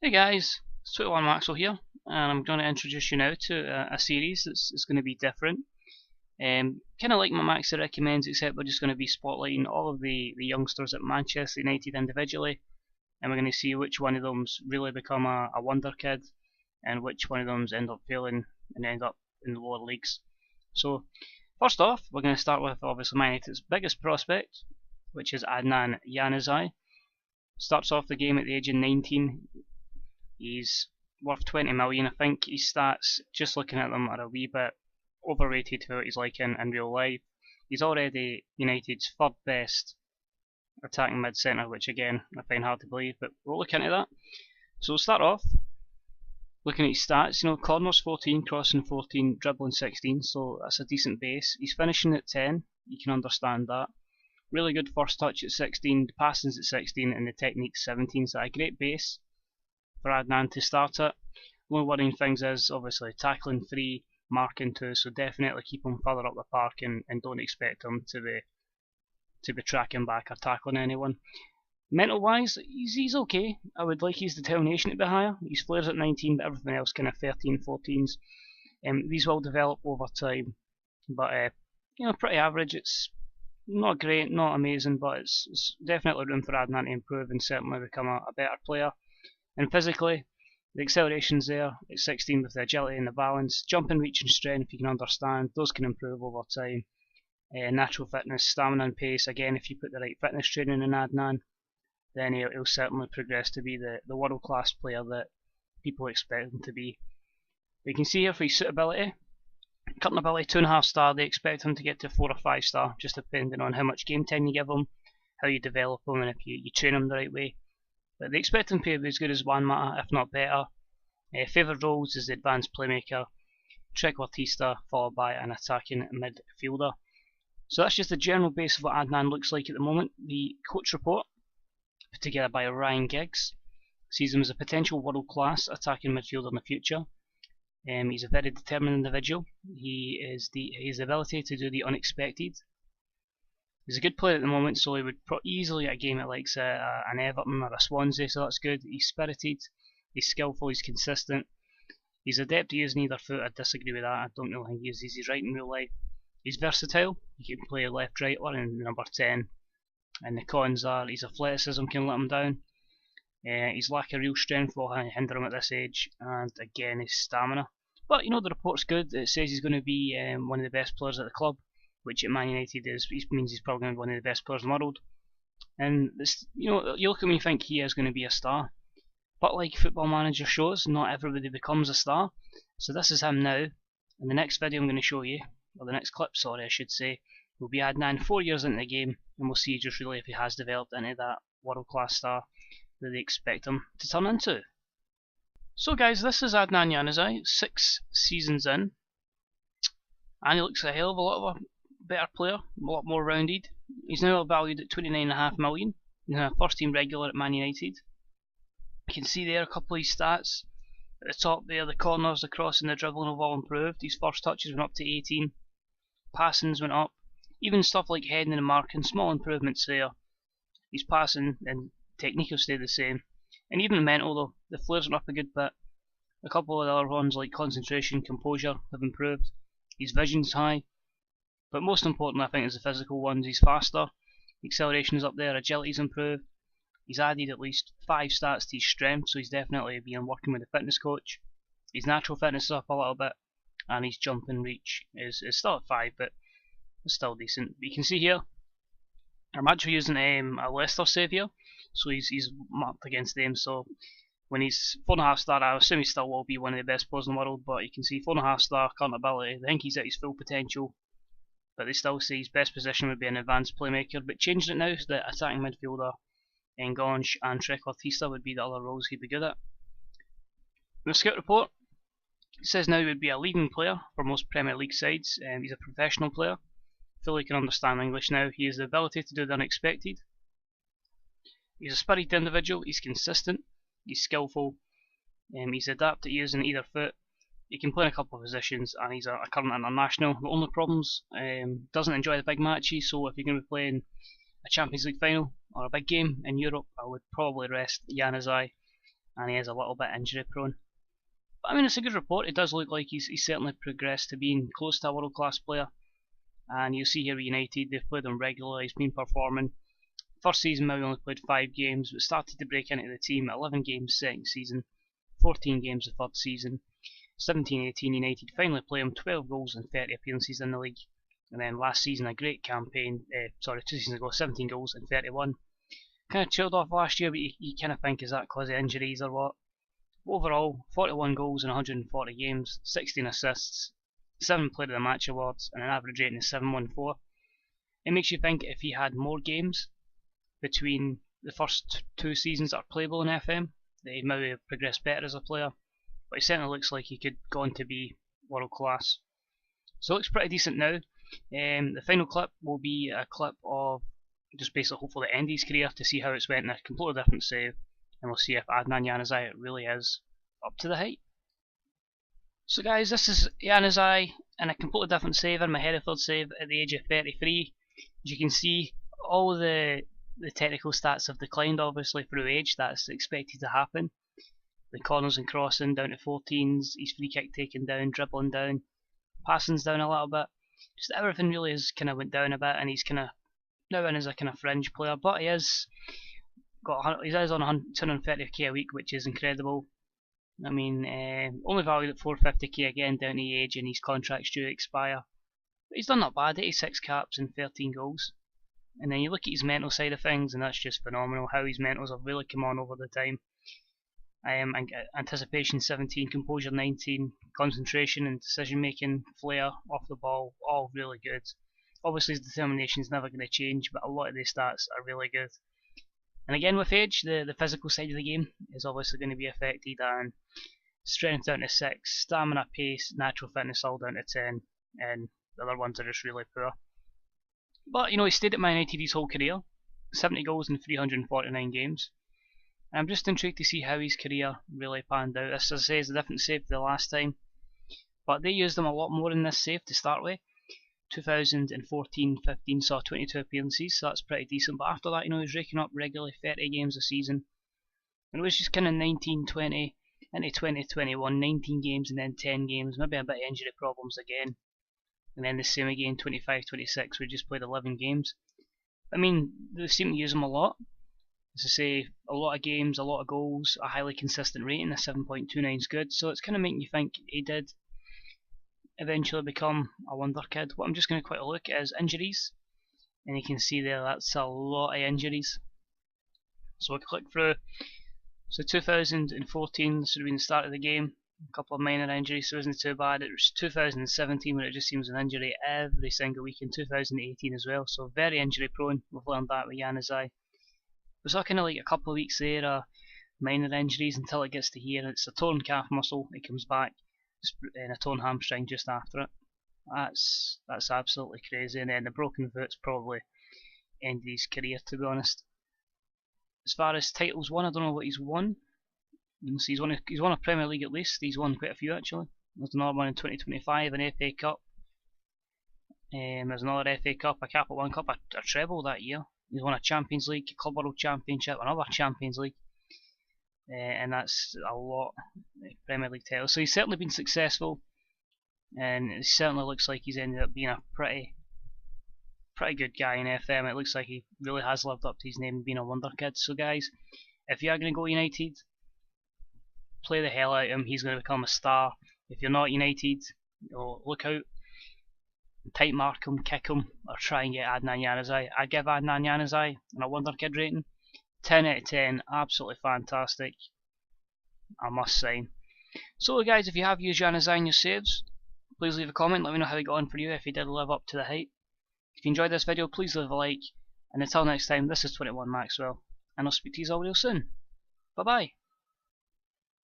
Hey guys, it's 21 Maxwell here, and I'm going to introduce you now to a series that's going to be different. Kind of like my Max recommends, except we're just going to be spotlighting all of the youngsters at Manchester United individually, and we're going to see which one of them's really become a wonder kid, and which one of them's end up failing and end up in the lower leagues. So, first off, we're going to start with obviously Man United's biggest prospect, which is Adnan Januzaj. Starts off the game at the age of 19. He's worth 20 million. I think his stats, just looking at them, are a wee bit overrated for what he's like in real life. He's already United's third best attacking mid-centre, which again I find hard to believe, but we'll look into that. So we'll start off looking at his stats. Corners 14, crossing 14, dribbling 16, so that's a decent base. He's finishing at 10, you can understand that. Really good first touch at 16, the passing's at 16, and the technique's 17, so a great base for Adnan to start at. One worrying things is obviously tackling 3, marking 2, so definitely keep him further up the park and don't expect him to be tracking back or tackling anyone. Mental wise, he's okay. I would like his determination to be higher. His flair's at 19, but everything else kind of 13, 14s. These will develop over time, but pretty average. It's not great, not amazing, but it's definitely room for Adnan to improve and certainly become a better player. And physically, the acceleration's there at 16 with the agility and the balance. Jumping, reach and strength, you can understand, those can improve over time. Natural fitness, stamina and pace, again, if you put the right fitness training in Adnan, then he'll certainly progress to be the world-class player that people expect him to be. But you can see here for his suitability, cutting ability 2.5 star, they expect him to get to 4 or 5 star, just depending on how much game time you give him, how you develop him, and if you train him the right way. But they expect him to be as good as Juan Mata, if not better. Favoured roles is the advanced playmaker, trequartista, followed by an attacking midfielder. So that's just the general base of what Adnan looks like at the moment. The coach report, put together by Ryan Giggs, sees him as a potential world-class attacking midfielder in the future. He's a very determined individual. He has the ability to do the unexpected. He's a good player at the moment, so he would easily get a game at like an Everton or a Swansea, so that's good. He's spirited, he's skillful, he's consistent. He's adept at using either foot. I disagree with that. I don't really think he uses his right in real life. He's versatile. He can play left, right, or in number 10. And the cons are his athleticism can let him down. His lack of real strength will hinder him at this age, and again his stamina. But the report's good. It says he's going to be one of the best players at the club, which at Man United means he's probably going to be one of the best players in the world. And this, you look at him and you think he is going to be a star. But like Football Manager shows, not everybody becomes a star. So this is him now. And the next video I'm going to show you, or the next clip, sorry, I should say, will be Adnan 4 years into the game, and we'll see just really if he has developed into that world-class star that they expect him to turn into. So guys, this is Adnan Januzaj, 6 seasons in, and he looks a hell of a lot of a better player, a lot more rounded. He's now valued at 29.5 million. He's now a first team regular at Man United. You can see there a couple of his stats. At the top there, the corners, the crossing, the dribbling have all improved. His first touches went up to 18. Passings went up. Even stuff like heading and marking, small improvements there. His passing and technique will stay the same. And even mental though, the flares went up a good bit. A couple of the other ones like concentration, composure have improved. His vision's high. But most important, I think, is the physical ones. He's faster, acceleration is up there, agility's improved. He's added at least 5 stats to his strength, so he's definitely been working with a fitness coach. His natural fitness is up a little bit, and his jump and reach is still at 5, but it's still decent. But you can see here, I'm actually using a Leicester save here, so he's marked against them. So when he's 4.5 star, I assume he still will be one of the best players in the world, but you can see 4.5 star current ability. I think he's at his full potential. But they still say his best position would be an advanced playmaker, but changing it now so that attacking midfielder, Engonge and trequartista would be the other roles he'd be good at. In the scout report, it says now he would be a leading player for most Premier League sides, and he's a professional player, fully can understand English now. He has the ability to do the unexpected. He's a spirited individual, he's consistent, he's skillful, he's adept at using either foot. He can play in a couple of positions, and he's a current international. The only problems, doesn't enjoy the big matches, so if you're going to be playing a Champions League final or a big game in Europe, I would probably rest Januzaj and he is a little bit injury prone. But I mean, it's a good report. It does look like he's certainly progressed to being close to a world class player. And you'll see here with United, they've played him regularly, he's been performing. First season, Maui only played 5 games, but started to break into the team. 11 games second season, 14 games the third season. 17-18 United finally play him, 12 goals and 30 appearances in the league. And then last season, a great campaign, 2 seasons ago, 17 goals and 31. Kind of chilled off last year, but you kind of think, is that because of injuries or what? Overall, 41 goals in 140 games, 16 assists, 7 Player of the Match awards, and an average rating of 7.14. It makes you think if he had more games between the first 2 seasons that are playable in FM, that he maybe have progressed better as a player. But it certainly looks like he could go on to be world class. So it looks pretty decent now. The final clip will be a clip of just basically hopefully end his career to see how it's went in a completely different save, and we'll see if Adnan Januzaj really is up to the height. So guys, this is Januzaj in a completely different save in my Hereford save at the age of 33. As you can see, all the technical stats have declined obviously through age. That's expected to happen. The corners and crossing down to 14s, his free kick taken down, dribbling down, passing's down a little bit. Just everything really has kind of went down a bit, and he's kind of now in as a kind of fringe player. But he is on 230k a week, which is incredible. I mean, only valued at 450k again, down to age, and his contract's due to expire. But he's done not bad, 86 caps and 13 goals. And then you look at his mental side of things, and that's just phenomenal. How his mentals have really come on over the time. Anticipation 17, composure 19, concentration and decision making, flair, off the ball, all really good. Obviously his determination is never going to change, but a lot of these stats are really good. And again with age, the physical side of the game is obviously going to be affected, and strength down to 6, stamina, pace, natural fitness all down to 10, and the other ones are just really poor. But you know, he stayed at Man United his whole career, 70 goals in 349 games. And I'm just intrigued to see how his career really panned out. This, as I say, is a different save to the last time, but they used him a lot more in this save to start with. 2014-15 saw 22 appearances, so that's pretty decent. But after that, you know, he was raking up regularly 30 games a season, and it was just kind of 19-20 into 20-21, 19 games and then 10 games, maybe a bit of injury problems again, and then the same again 25-26. We just played 11 games. I mean, they seem to use him a lot. As I say, a lot of games, a lot of goals, a highly consistent rating, a 7.29 is good, so it's kind of making you think he did eventually become a wonder kid. What I'm just going to quickly look at is injuries, and you can see there that's a lot of injuries. So we'll click through. So 2014, this would have been the start of the game, a couple of minor injuries, so it wasn't too bad. It was 2017 when it just seems an injury every single week, in 2018 as well, so very injury prone. We've learned that with Januzaj. We saw kind of like a couple of weeks there, minor injuries until it gets to here. It's a torn calf muscle, it comes back, and a torn hamstring just after it. That's absolutely crazy. And then the broken foot's probably ended his career, to be honest. As far as titles won, I don't know what he's won. You can see he's won a Premier League at least. He's won quite a few actually. There's another one in 2025, an FA Cup. There's another FA Cup, a Capital One Cup, a treble that year. He's won a Champions League, a Club World Championship, another Champions League, and that's a lot of Premier League titles. So he's certainly been successful, and it certainly looks like he's ended up being a pretty good guy in FM. It looks like he really has lived up to his name, being a wonder kid. So guys, if you are going to go United, play the hell out of him. He's going to become a star. If you're not United, look out. Tight mark him, kick him, or try and get Adnan Januzaj. I give Adnan Januzaj a wonder kid rating 10 out of 10, absolutely fantastic. I must sign. So guys, if you have used Januzaj in your saves, please leave a comment, let me know how he got on for you, if he did live up to the hype. If you enjoyed this video, please leave a like, and until next time, this is 21 Maxwell, and I'll speak to you all real soon. Bye bye.